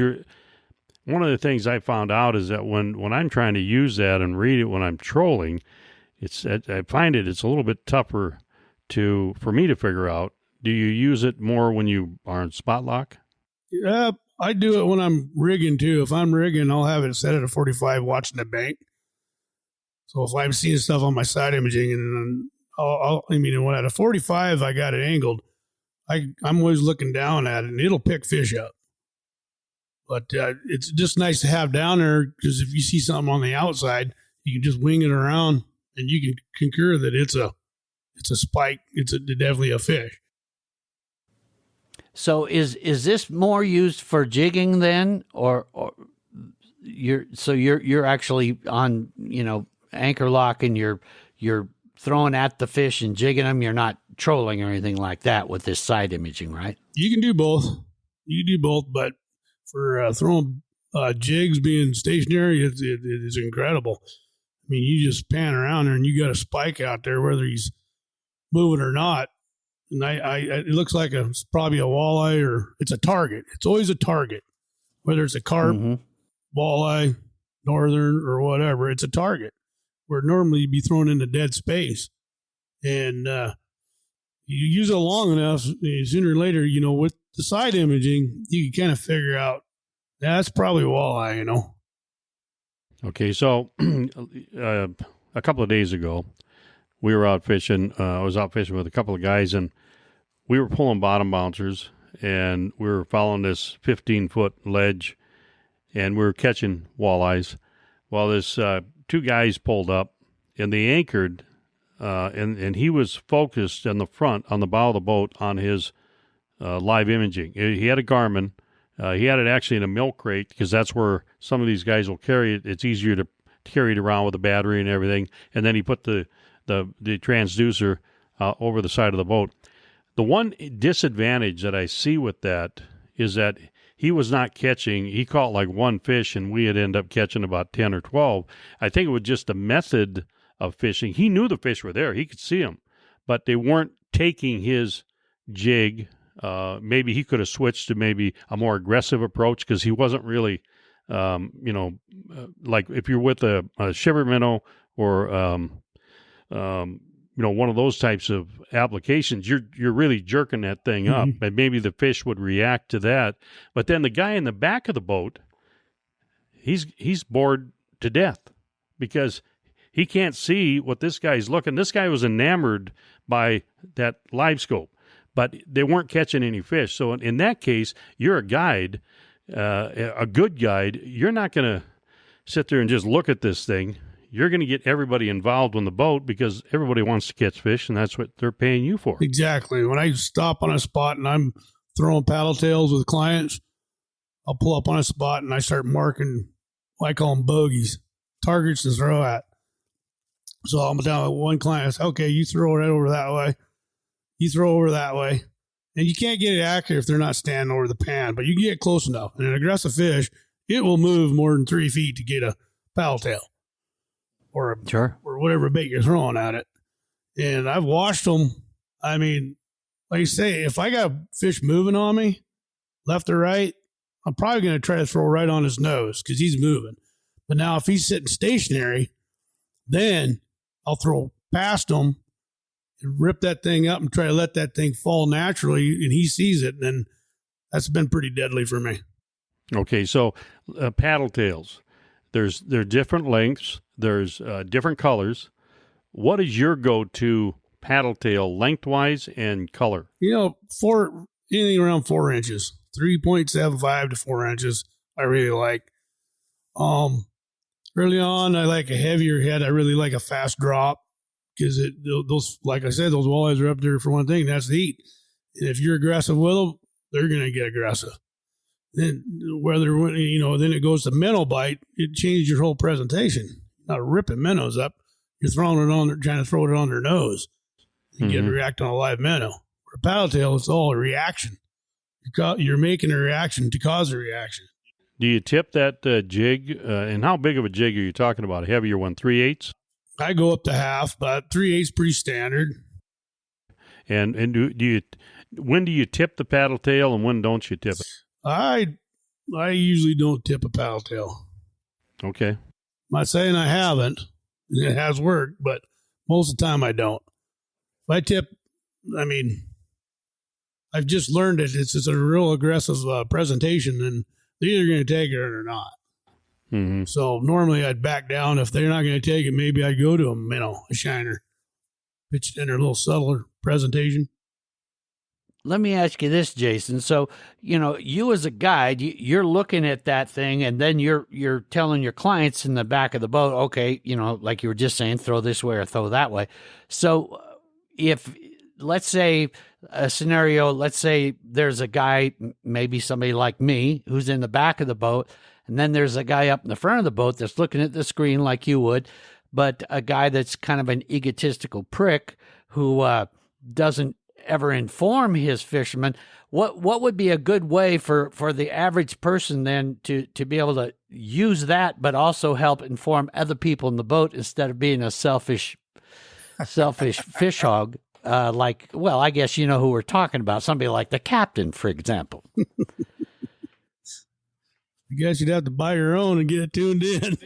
one of the things I found out is that when I'm trying to use that and read it when I'm trolling, I find it's a little bit tougher for me to figure out. Do you use it more when you are in spot lock? Yeah, I do it when I'm rigging too. If I'm rigging, I'll have it set at a 45 watching the bank. So if I'm seeing stuff on my side imaging, and then when at a 45 I got it angled, I'm always looking down at it, and it'll pick fish up. But it's just nice to have down there, because if you see something on the outside, you can just wing it around, and you can concur that it's a spike. It's definitely a fish. So is this more used for jigging then, or you're actually on anchor lock, and you're throwing at the fish and jigging them? You're not trolling or anything like that with this side imaging, right? You can do both. But for throwing jigs, being stationary, it's incredible. I mean, you just pan around there and you got a spike out there, whether he's moving or not. And it looks like it's probably a walleye, or it's a target. It's always a target, whether it's a carp, walleye, northern, or whatever. It's a target where normally you'd be thrown into dead space. And you use it long enough, sooner or later, with the side imaging, you can kind of figure out that's probably a walleye, Okay, so a couple of days ago, we were out fishing. I was out fishing with a couple of guys, and we were pulling bottom bouncers, and we were following this 15-foot ledge, and we were catching walleyes. Well, this two guys pulled up, and they anchored, and he was focused in the front, on the bow of the boat, on his live imaging. He had a Garmin. He had it actually in a milk crate, because that's where some of these guys will carry it. It's easier to carry it around with a battery and everything. And then he put the transducer over the side of the boat. The one disadvantage that I see with that is that he was not catching. He caught like one fish, and we had ended up catching about 10 or 12. I think it was just the method of fishing. He knew the fish were there. He could see them, but they weren't taking his jig. Maybe he could have switched to maybe a more aggressive approach, because he wasn't really, like if you're with a shiver minnow or, one of those types of applications, you're really jerking that thing up, and maybe the fish would react to that. But then the guy in the back of the boat, he's bored to death, because he can't see what this guy's looking. This guy was enamored by that live scope, but they weren't catching any fish. So in that case, you're a guide, a good guide. You're not going to sit there and just look at this thing. You're going to get everybody involved on the boat, because everybody wants to catch fish, and that's what they're paying you for. Exactly. When I stop on a spot and I'm throwing paddle tails with clients, I'll pull up on a spot and I start marking, I call them bogeys. targets to throw at. So I'm telling one client, I said, okay, you throw right over that way. You throw over that way. And you can't get it accurate if they're not standing over the pan, but you can get close enough. And an aggressive fish, it will move more than 3 feet to get a paddle tail or whatever bait you're throwing at it. And I've watched them. I mean, like you say, if I got a fish moving on me, left or right, I'm probably going to try to throw right on his nose because he's moving. But now if he's sitting stationary, then I'll throw past him and rip that thing up and try to let that thing fall naturally, and he sees it, and that's been pretty deadly for me. Okay, so paddle tails, they're different lengths, there's different colors. What is your go-to paddle tail lengthwise and color? Anything around 4 inches, 3.75 to 4 inches, I really like. Early on, I like a heavier head. I really like a fast drop because those, like I said, those walleyes are up there for one thing. That's the heat. And if you're aggressive with them, they're going to get aggressive. Then then it goes to minnow bite. It changes your whole presentation. Not ripping minnows up. You're trying to throw it on their nose. You get a react on a live minnow. For a paddle tail, it's all a reaction. You're making a reaction to cause a reaction. Do you tip that jig? And how big of a jig are you talking about? A heavier one, 3/8? I go up to half, but 3/8 pretty standard. And when do you tip the paddle tail and when don't you tip it? I usually don't tip a paddle tail. Okay. I'm not saying I haven't. It has worked, but most of the time I don't. If I tip, I've just learned it. It's a real aggressive presentation, and they're either going to take it or they're not. Mm-hmm. So normally I'd back down. If they're not going to take it, maybe I'd go to a shiner, pitch it in their little subtler presentation. Let me ask you this, Jason. So, you as a guide, you're looking at that thing, and then you're telling your clients in the back of the boat, okay, like you were just saying, throw this way or throw that way. So if, let's say a scenario, let's say there's a guy, maybe somebody like me, who's in the back of the boat, and then there's a guy up in the front of the boat that's looking at the screen like you would, but a guy that's kind of an egotistical prick who doesn't ever inform his fishermen. What would be a good way for the average person then to be able to use that, but also help inform other people in the boat instead of being a selfish fish hog? I guess you know who we're talking about. Somebody like the captain, for example. I guess you'd have to buy your own and get it tuned in.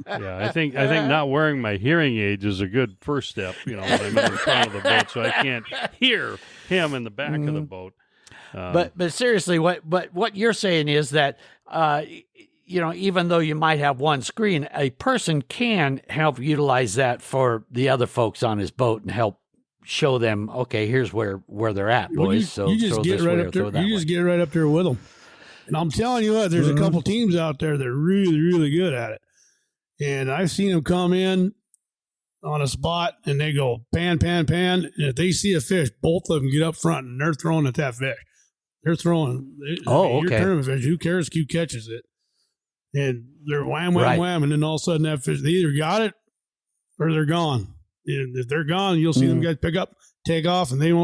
Yeah, I think not wearing my hearing aids is a good first step. When I'm in front of the boat, so I can't hear him in the back of the boat. But seriously, what you're saying is that even though you might have one screen, a person can help utilize that for the other folks on his boat and help show them, okay, here's where they're at, boys. You just get right up there. You just get right up there with them. And I'm telling you what, there's a couple teams out there that are really, really good at it. And I've seen them come in on a spot and they go pan, pan, pan. And if they see a fish, both of them get up front and they're throwing at that fish. They're throwing. Okay. Your tournament fish. Who cares who catches it? And they're wham, wham, wham. And then all of a sudden that fish, they either got it or they're gone. And if they're gone, you'll see them guys pick up, take off, and they're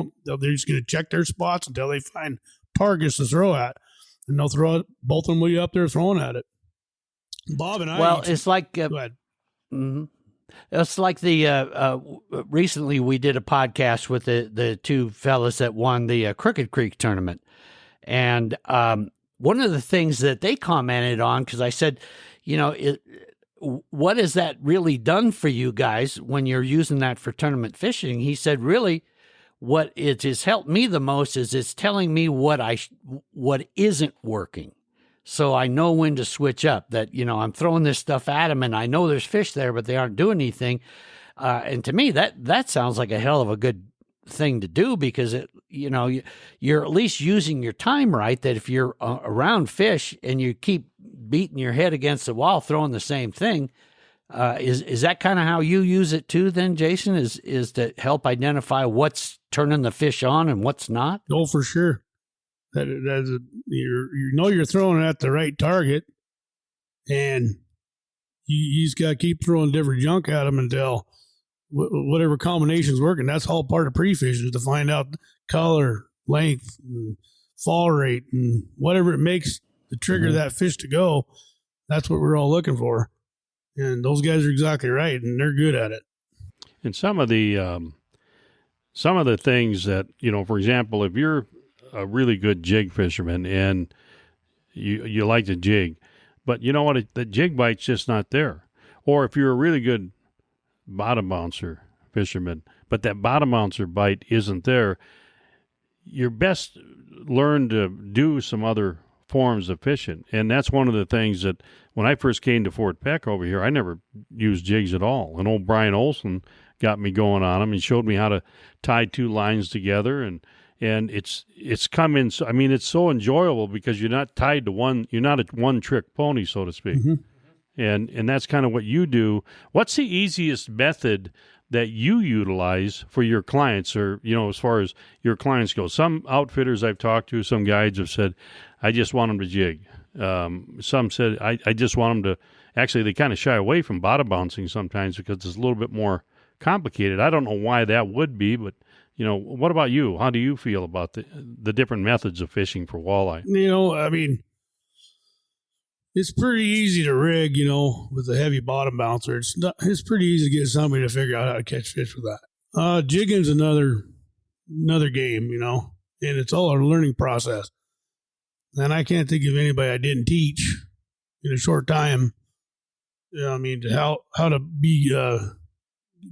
just going to check their spots until they find targets to throw at. And they'll throw it, both of them will be up there throwing at it. Bob and I. Well, it's like, go ahead. It's like recently we did a podcast with the two fellas that won the Crooked Creek tournament. And one of the things that they commented on, because I said, what has that really done for you guys when you're using that for tournament fishing? He said, really, what it has helped me the most is it's telling me what isn't working. So I know when to switch up, that, I'm throwing this stuff at them and I know there's fish there, but they aren't doing anything. And to me, that sounds like a hell of a good thing to do, because you're at least using your time right, that if you're around fish and you keep beating your head against the wall, throwing the same thing, is that kind of how you use it too then, Jason, is to help identify what's turning the fish on and what's not? Oh, for sure. You know you're throwing it at the right target, and you just got to keep throwing different junk at them until whatever combination's working. That's all part of pre-fishing, is to find out color, length, and fall rate, and whatever it makes to trigger that fish to go. That's what we're all looking for. And those guys are exactly right, and they're good at it. And some of the things that, for example, if you're a really good jig fisherman and you like to jig, but you know what, the jig bite's just not there. Or if you're a really good bottom bouncer fisherman, but that bottom bouncer bite isn't there, you're best learn to do some other forms of fishing. And that's one of the things that when I first came to Fort Peck over here, I never used jigs at all. And old Brian Olson got me going on them. He showed me how to tie two lines together, and it's come in. I mean, it's so enjoyable because you're not tied to one. You're not a one-trick pony, so to speak. And that's kind of what you do. What's the easiest method that you utilize for your clients, or, as far as your clients go? Some outfitters I've talked to, some guides have said, I just want them to jig. Some said, I just want them to, actually, they kind of shy away from bottom bouncing sometimes because it's a little bit more complicated. I don't know why that would be, but, what about you? How do you feel about the different methods of fishing for walleye? I mean, it's pretty easy to rig, with a heavy bottom bouncer. It's pretty easy to get somebody to figure out how to catch fish with that. Jigging's another game, and it's all a learning process. And I can't think of anybody I didn't teach in a short time. How to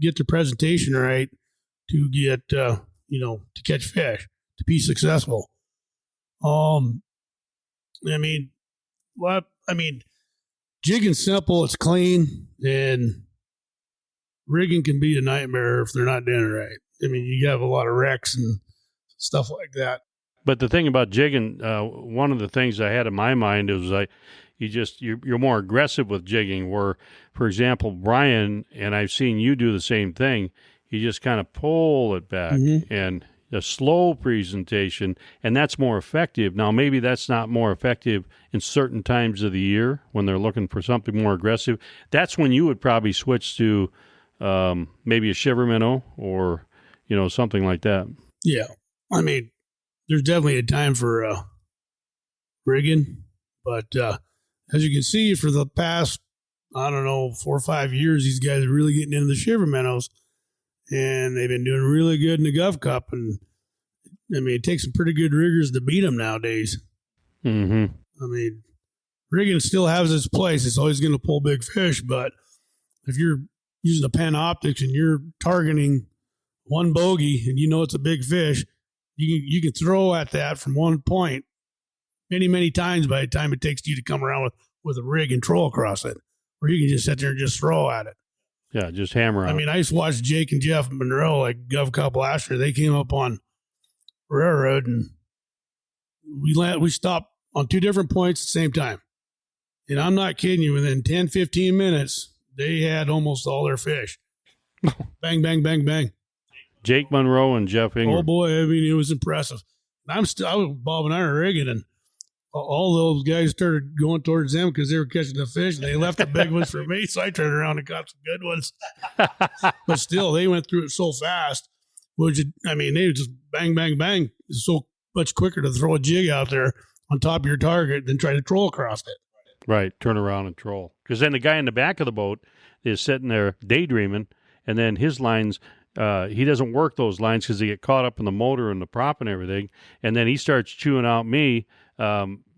get the presentation right to get to catch fish, to be successful. Jigging's simple, it's clean, and rigging can be a nightmare if they're not doing it right. You have a lot of wrecks and stuff like that. But the thing about jigging, one of the things I had in my mind is you're more aggressive with jigging, where, for example, Brian, and I've seen you do the same thing, you just kind of pull it back and a slow presentation, and that's more effective. Now, maybe that's not more effective in certain times of the year when they're looking for something more aggressive. That's when you would probably switch to maybe a shiver minnow or, something like that. Yeah. There's definitely a time for rigging, but as you can see, for the past, 4 or 5 years, these guys are really getting into the shiver minnows, and they've been doing really good in the Gov Cup. And it takes some pretty good riggers to beat them nowadays. Rigging still has its place. It's always going to pull big fish, but if you're using a pen optics and you're targeting one bogey and it's a big fish, you can throw at that from one point many, many times by the time it takes you to come around with a rig and troll across it, or you can just sit there and just throw at it. Yeah, just hammer on it. I used to watch Jake and Jeff Monroe, like Gov Cup last year. They came up on railroad, and we stopped on 2 different points at the same time. And I'm not kidding you, within 10, 15 minutes, they had almost all their fish. Bang, bang, bang, bang. Jake Monroe and Jeff Engler. Oh boy, it was impressive. I was Bob and I were rigging, and all those guys started going towards them because they were catching the fish, and they left the big ones for me. So I turned around and got some good ones. But still, they went through it so fast. They were just bang, bang, bang. It's so much quicker to throw a jig out there on top of your target than try to troll across it. Right, turn around and troll. Because then the guy in the back of the boat is sitting there daydreaming, and then his lines, he doesn't work those lines because they get caught up in the motor and the prop and everything, and then he starts chewing out me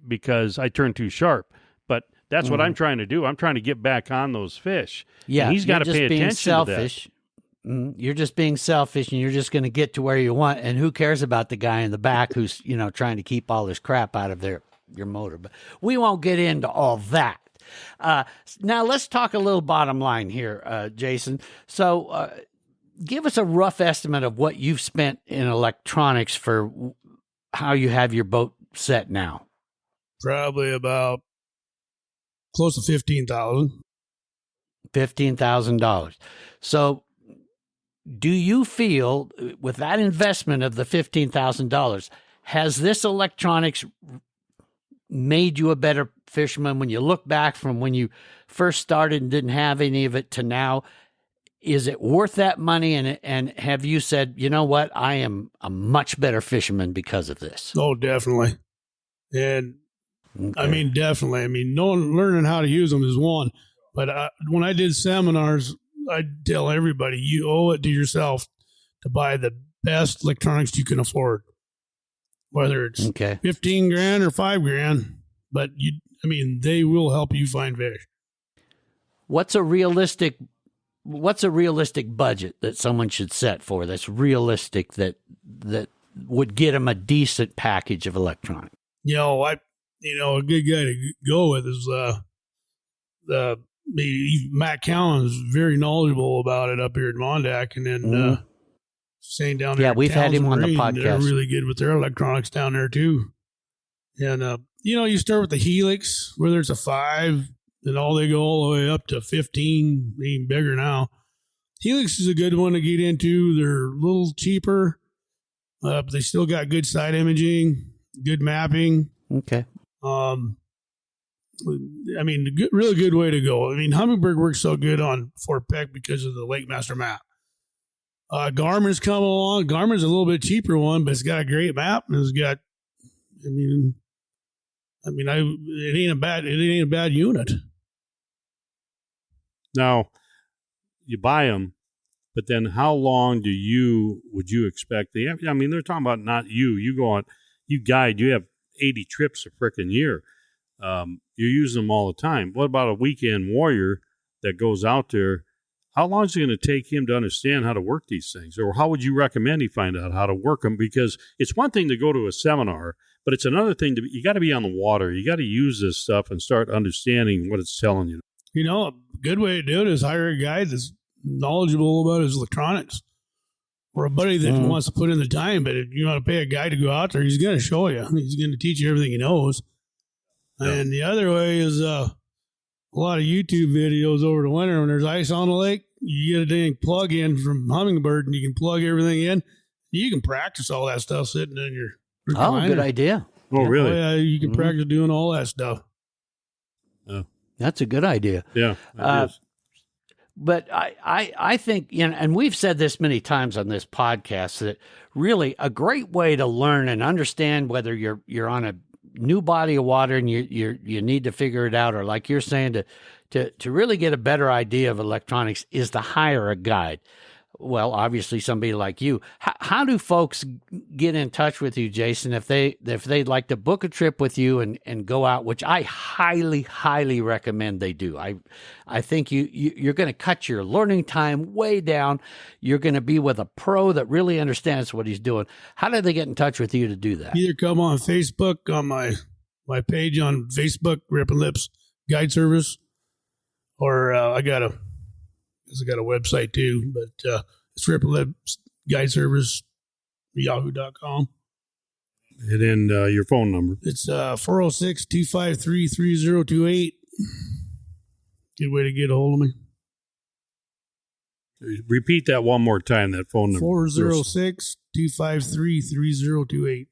because I turn too sharp. But that's what I'm trying to do. I'm trying to get back on those fish. Yeah, and he's got to pay attention selfish. to that. You're just being selfish, and you're just going to get to where you want. And who cares about the guy in the back who's trying to keep all this crap out of your motor? But we won't get into all that. Now let's talk a little bottom line here, Jason. So give us a rough estimate of what you've spent in electronics for how you have your boat set now. Probably about close to $15,000. $15,000. So do you feel with that investment of the $15,000, Has this electronics made you a better fisherman when you look back from when you first started and didn't have any of it to now? Is it worth that money? And have you said, you know what, I am a much better fisherman because of this? Oh, definitely. And Okay. I mean, definitely. I mean, learning how to use them is one. But when I did seminars, I'd tell everybody, you owe it to yourself to buy the best electronics you can afford, whether it's Okay. 15 grand or 5 grand. But they will help you find fish. What's a realistic budget that someone should set for that's realistic that would get them a decent package of electronics? A good guy to go with is Matt Cowan is very knowledgeable about it up here at Mondac, and then saying down there. Yeah, we've had him on the Townsend Marine, podcast. They're really good with their electronics down there too. And you start with the Helix, whether it's a 5, and they go all the way up to 15, even bigger now. Helix is a good one to get into. They're a little cheaper, but they still got good side imaging, good mapping. Okay. Really good way to go. I mean, Humminbird works so good on Fort Peck because of the Lake Master map. Garmin's come along. Garmin's a little bit cheaper one, but it's got a great map, and it's got. It ain't a bad unit. Now, you buy them, but then how long would you expect? They're talking about not you. You go on, you guide. You have 80 trips a frickin' year. You're using them all the time. What about a weekend warrior that goes out there? How long is it going to take him to understand how to work these things? Or how would you recommend he find out how to work them? Because it's one thing to go to a seminar, but it's another thing you got to be on the water. You got to use this stuff and start understanding what it's telling you. A good way to do it is hire a guy that's knowledgeable about his electronics, or a buddy that wants to put in the time. But if you want to pay a guy to go out there, he's going to show you. He's going to teach you everything he knows. Yeah. And the other way is a lot of YouTube videos over the winter when there's ice on the lake. You get a dang plug in from Humminbird, and you can plug everything in. You can practice all that stuff sitting in your recliner. Oh, good idea. Oh, really? Oh, yeah, you can practice doing all that stuff. That's a good idea. Yeah. But I think, and we've said this many times on this podcast, that really a great way to learn and understand whether you're on a new body of water and you need to figure it out, or like you're saying, to really get a better idea of electronics is to hire a guide. Well, obviously somebody like you. How do folks get in touch with you, Jason, if they'd like to book a trip with you and go out, which I highly, highly recommend they do. I think you're going to cut your learning time way down. You're going to be with a pro that really understands what he's doing. How do they get in touch with you to do that? Either come on Facebook on my page on Facebook, Ripp'n Lipps Guide Service, or I got a website too, but it's Ripp'n Lipps Guide Service, yahoo.com. And then your phone number. It's 406-253-3028. Good way to get a hold of me. Repeat that one more time, that phone number. 406-253-3028.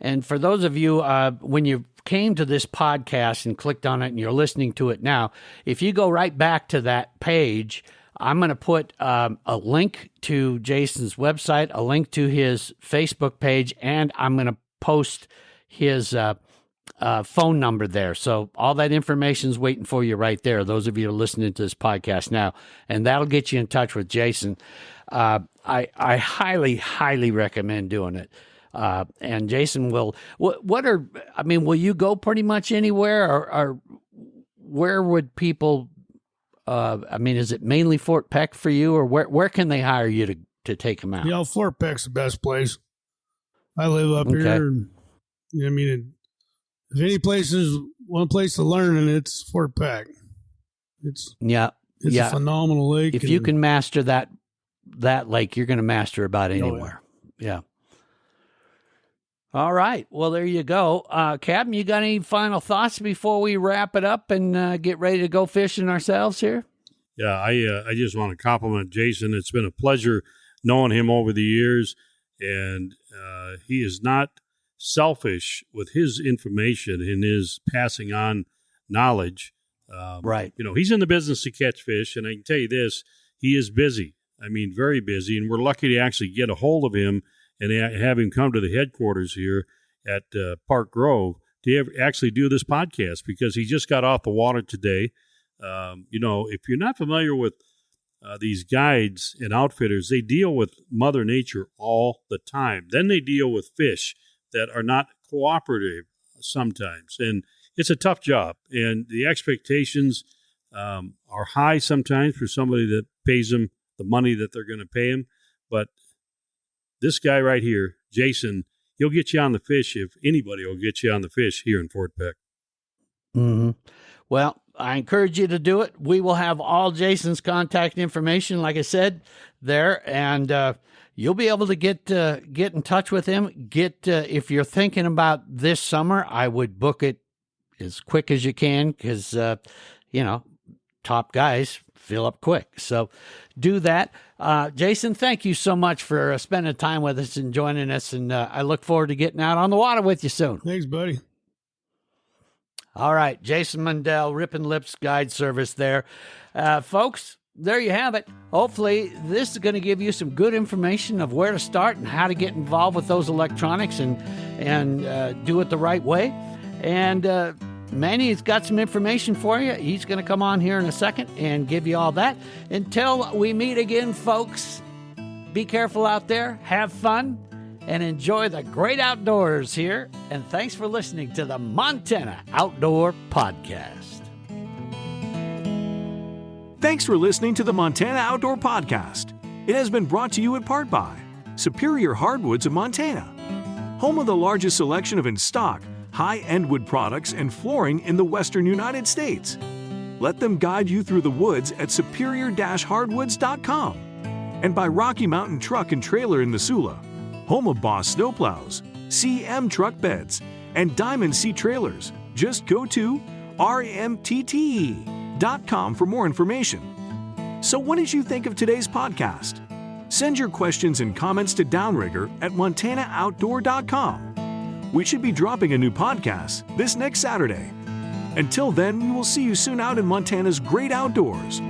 And for those of you, when you came to this podcast and clicked on it and you're listening to it now, if you go right back to that page, I'm going to put a link to Jason's website, a link to his Facebook page, and I'm going to post his phone number there. So all that information is waiting for you right there, those of you who are listening to this podcast now, and that'll get you in touch with Jason. I highly, highly recommend doing it. And Jason will you go pretty much anywhere, or where would people, is it mainly Fort Peck for you, or where can they hire you to take them out? Fort Peck's the best place. I live up here. And, if any place is one place to learn, and it's Fort Peck. It's a phenomenal lake. If you can master that lake, you're going to master about anywhere. Yeah. All right. Well, there you go. Captain, you got any final thoughts before we wrap it up and get ready to go fishing ourselves here? Yeah, I just want to compliment Jason. It's been a pleasure knowing him over the years, and He is not selfish with his information and his passing on knowledge. Right. He's in the business to catch fish, and I can tell you this, he is busy. I mean, very busy, and we're lucky to actually get a hold of him and have him come to the headquarters here at Park Grove to actually do this podcast, because he just got off the water today. If you're not familiar with these guides and outfitters, they deal with Mother Nature all the time. Then they deal with fish that are not cooperative sometimes, and it's a tough job, and the expectations are high sometimes for somebody that pays them the money that they're going to pay him. But this guy right here, Jason, he'll get you on the fish if anybody will get you on the fish here in Fort Peck. Mm-hmm. Well, I encourage you to do it. We will have all Jason's contact information, like I said, there, and you'll be able to get in touch with him. If you're thinking about this summer, I would book it as quick as you can, because top guys fill up quick. So do that. Jason, thank you so much for spending time with us and joining us, and I look forward to getting out on the water with you soon. Thanks, buddy. All right, Jason Mundel, Ripp'n Lipps Guide Service there. Folks, there you have it. Hopefully, this is going to give you some good information of where to start and how to get involved with those electronics and do it the right way. And Manny's got some information for you. He's going to come on here in a second and give you all that. Until we meet again, folks, be careful out there, have fun, and enjoy the great outdoors here. And thanks for listening to the Montana Outdoor Podcast. Thanks for listening to the Montana Outdoor Podcast. It has been brought to you in part by Superior Hardwoods of Montana, home of the largest selection of in-stock, high-end wood products and flooring in the western United States. Let them guide you through the woods at superior-hardwoods.com. And by Rocky Mountain Truck and Trailer in Missoula, home of Boss Snowplows, CM Truck Beds, and Diamond Sea Trailers. Just go to rmtte.com for more information. So what did you think of today's podcast? Send your questions and comments to Downrigger at montanooutdoor.com. We should be dropping a new podcast this next Saturday. Until then, we will see you soon out in Montana's great outdoors.